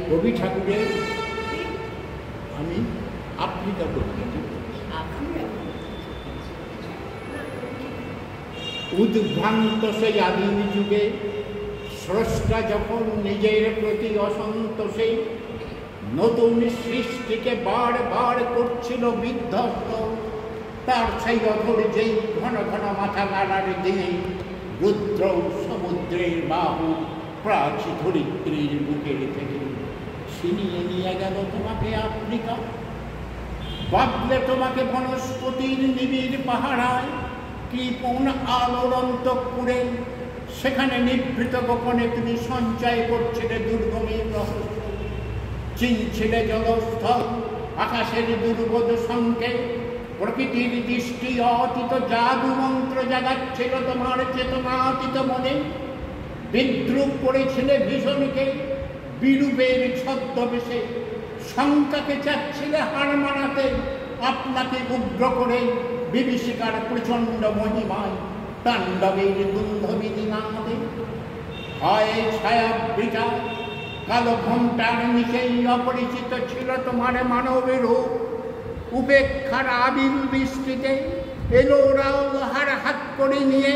কবি ঠাকুরের আমি আফ্রিকা কবিতা উদ্ভ্রান্ত সেই আদিম যুগে স্রষ্টা যখন নিজের প্রতি অসন্তোষে নতুন সৃষ্টিকে বারবার করছিল বিধ্বস্ত, তার সেই অধৈর্যেই ঘন ঘন মাথা নাড়ার দিয়ে রুদ্র সমুদ্রের বাহু প্রাচী ধরিত্রীর বুকের থেকে ছিনিয়ে নিয়ে গেল তোমাকে আফ্রিকা। বাঁধলে তোমাকে বনস্পতির নিবিড় পাহারায় কৃপণ আলোর অন্তঃপুরে, সেখানে নিভৃত গোপনে তুমি সঞ্চয় করছিলে দুর্গমের রহস্য, চিনছিলে জলস্থল আকাশের দুর্বোধ সংকেত, প্রকৃতির দৃষ্টি অতীত জাদু মন্ত্র জাগাচ্ছিল তোমার চেতনাতীত মনে, বিদ্রুপ করেছিলে ভীষণকে বিরূপের ছদ্মবেশে, শঙ্কাকে চাচ্ছিলে হার মানাতে আপনাকে উগ্র করে বিভীষিকার প্রচণ্ড মহিমায় তাণ্ডবের দুন্ধবিধি নাদে। হয় ছায়াবৃতা কালো ঘণ্টার নিচেই অপরিচিত ছিল তোমার মানবের রূপ, উপেক্ষার আবিল বৃষ্টিতে এলো ওরাও লোহার হাত করে নিয়ে,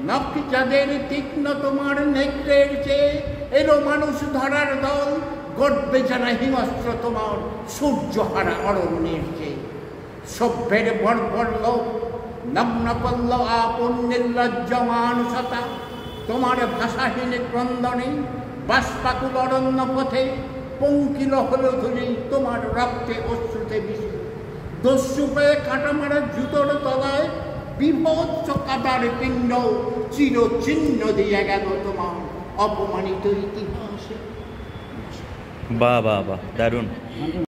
নখ যাদের তীক্ষ্ণ তোমার নেত্রের চেয়ে এলো মানুষ ধরার দল, গর্বে যারা হিংস্র তোমার সূর্যহারা অরণ্যের চেয়ে। সভ্যের বর্বর লোক নগ্ন করল আপন নির্লজ্জ মানুষতা, তোমার ভাষাহীন ক্রন্দনে বাষ্পাকুল অরণ্য পথে পঙ্কিল হল ধুলি তোমার রক্তে অশ্রুতে বিষে। দস্যু পেয়ে কাটা মারা জুতোর তলায় বিভৎস কাদার পিণ্ড চিরচিহ্ন দিয়ে গেল তোমার অপমানিত ইতিহাসে। বাহ বাহ বাহ, দারুণ।